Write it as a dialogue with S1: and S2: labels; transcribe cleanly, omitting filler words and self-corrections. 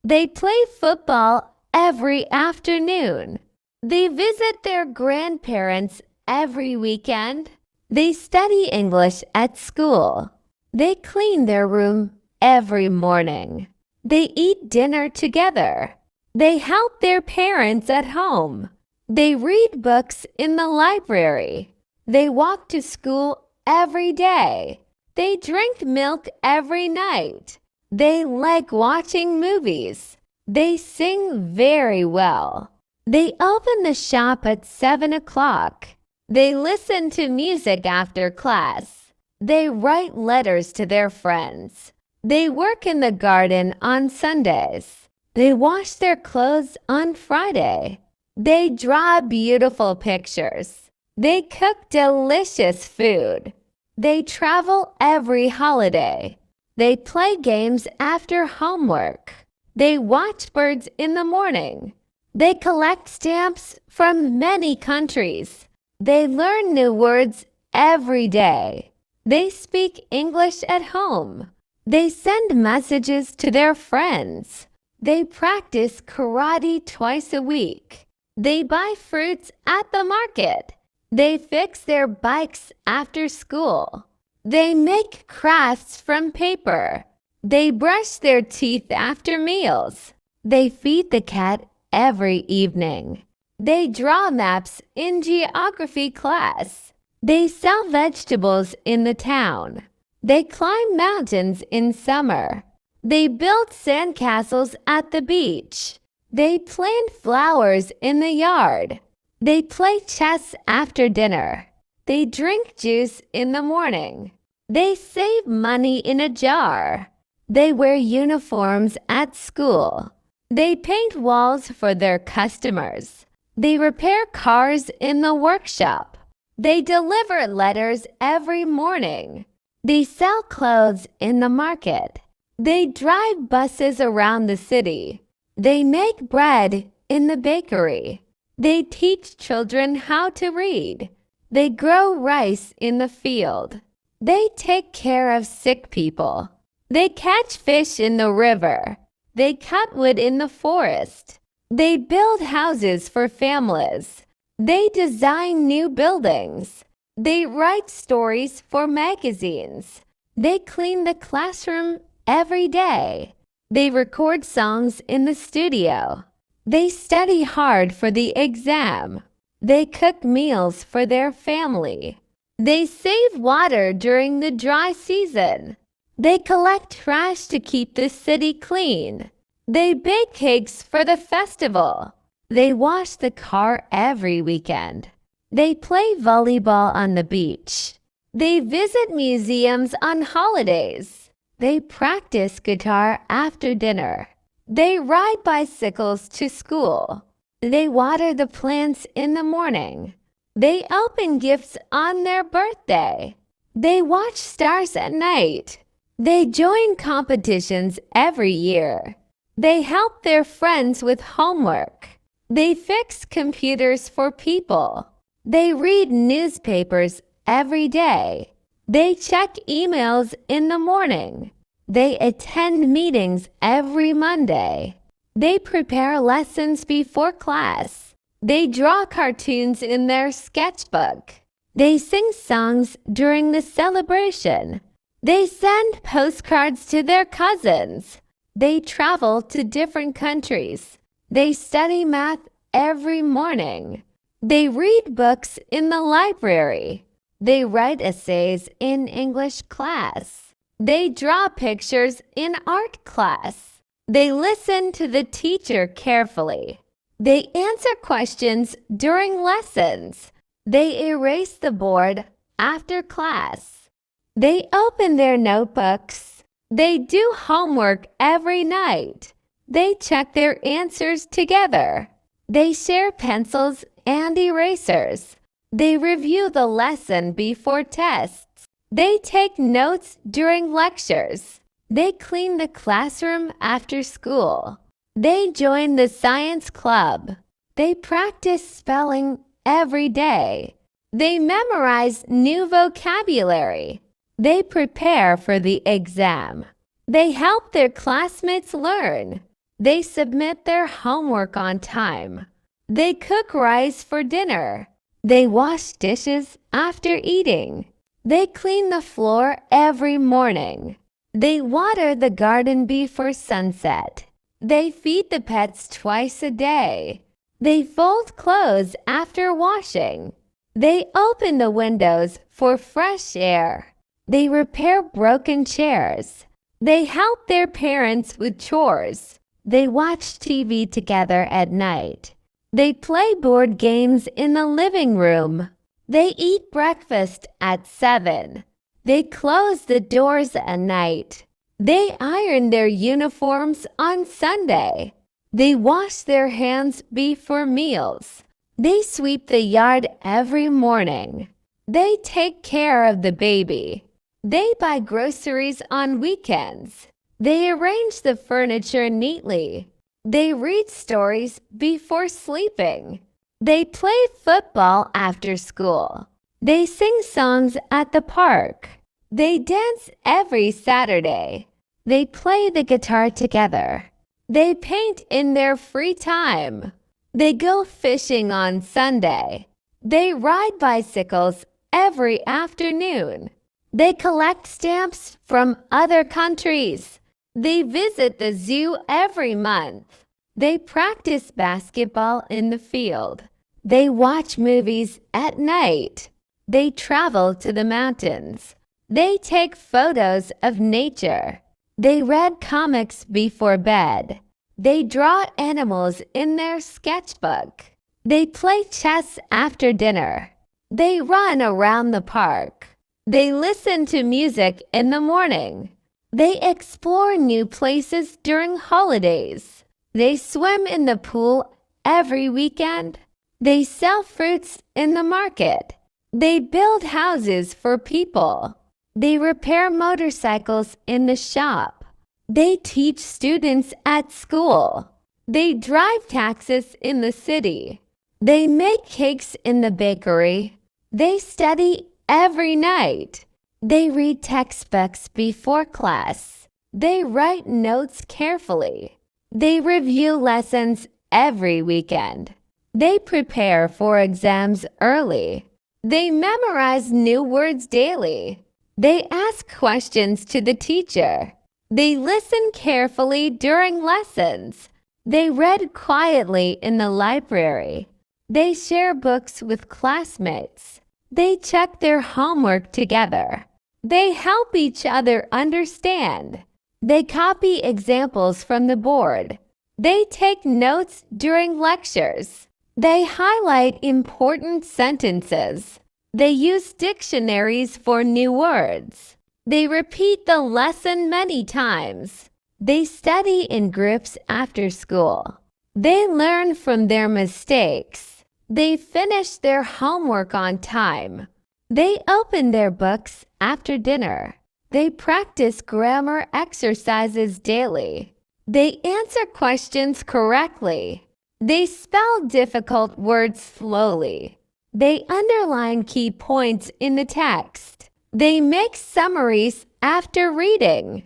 S1: They play football every afternoon. They visit their grandparents every weekend. They study English at school. They clean their room every morning. They eat dinner together. They help their parents at home. They read books in the library. They walk to school every day. They drink milk every night. They like watching movies. They sing very well. They open the shop at 7 o'clock. They listen to music after class. They write letters to their friends. They work in the garden on Sundays. They wash their clothes on Friday. They draw beautiful pictures. They cook delicious food. They travel every holiday. They play games after homework. They watch birds in the morning. They collect stamps from many countries. They learn new words every day. They speak English at home. They send messages to their friends. They practice karate twice a week. They buy fruits at the market. They fix their bikes after school. They make crafts from paper. They brush their teeth after meals. They feed the cat every evening. They draw maps in geography class. They sell vegetables in the town. They climb mountains in summer. They build sandcastles at the beach. They plant flowers in the yard. They play chess after dinner. They drink juice in the morning. They save money in a jar. They wear uniforms at school. They paint walls for their customers. They repair cars in the workshop. They deliver letters every morning. They sell clothes in the market. They drive buses around the city. They make bread in the bakery. They teach children how to read. They grow rice in the field. They take care of sick people. They catch fish in the river. They cut wood in the forest. They build houses for families. They design new buildings. They write stories for magazines. They clean the classroom every day. They record songs in the studio. They study hard for the exam. They cook meals for their family. They save water during the dry season. They collect trash to keep the city clean. They bake cakes for the festival. They wash the car every weekend. They play volleyball on the beach. They visit museums on holidays. They practice guitar after dinner. They ride bicycles to school. They water the plants in the morning. They open gifts on their birthday. They watch stars at night. They join competitions every year. They help their friends with homework. They fix computers for people. They read newspapers every day. They check emails in the morning. They attend meetings every Monday. They prepare lessons before class. They draw cartoons in their sketchbook. They sing songs during the celebration. They send postcards to their cousins. They travel to different countries. They study math every morning. They read books in the library. They write essays in English class. They draw pictures in art class. They listen to the teacher carefully. They answer questions during lessons. They erase the board after class. They open their notebooks. They do homework every night. They check their answers together. They share pencils and erasers. They review the lesson before tests. They take notes during lectures. They clean the classroom after school. They join the science club. They practice spelling every day. They memorize new vocabulary. They prepare for the exam. They help their classmates learn. They submit their homework on time. They cook rice for dinner. They wash dishes after eating. They clean the floor every morning. They water the garden before sunset. They feed the pets twice a day. They fold clothes after washing. They open the windows for fresh air. They repair broken chairs. They help their parents with chores. They watch TV together at night. They play board games in the living room. They eat breakfast at 7. They close the doors at night. They iron their uniforms on Sunday. They wash their hands before meals. They sweep the yard every morning. They take care of the baby. They buy groceries on weekends. They arrange the furniture neatly. They read stories before sleeping. They play football after school. They sing songs at the park. They dance every Saturday. They play the guitar together. They paint in their free time. They go fishing on Sunday. They ride bicycles every afternoon. They collect stamps from other countries. They visit the zoo every month. They practice basketball in the field. They watch movies at night. They travel to the mountains. They take photos of nature. They read comics before bed. They draw animals in their sketchbook. They play chess after dinner. They run around the park. They listen to music in the morning. They explore new places during holidays. They swim in the pool every weekend. They sell fruits in the market. They build houses for people. They repair motorcycles in the shop. They teach students at school. They drive taxis in the city. They make cakes in the bakery. They study every night. They read textbooks before class. They write notes carefully. They review lessons every weekend. They prepare for exams early. They memorize new words daily. They ask questions to the teacher. They listen carefully during lessons. They read quietly in the library. They share books with classmates. They check their homework together. They help each other understand. They copy examples from the board. They take notes during lectures. They highlight important sentences. They use dictionaries for new words. They repeat the lesson many times. They study in groups after school. They learn from their mistakes. They finish their homework on time. They open their books after dinner. They practice grammar exercises daily. They answer questions correctly. They spell difficult words slowly. They underline key points in the text. They make summaries after reading.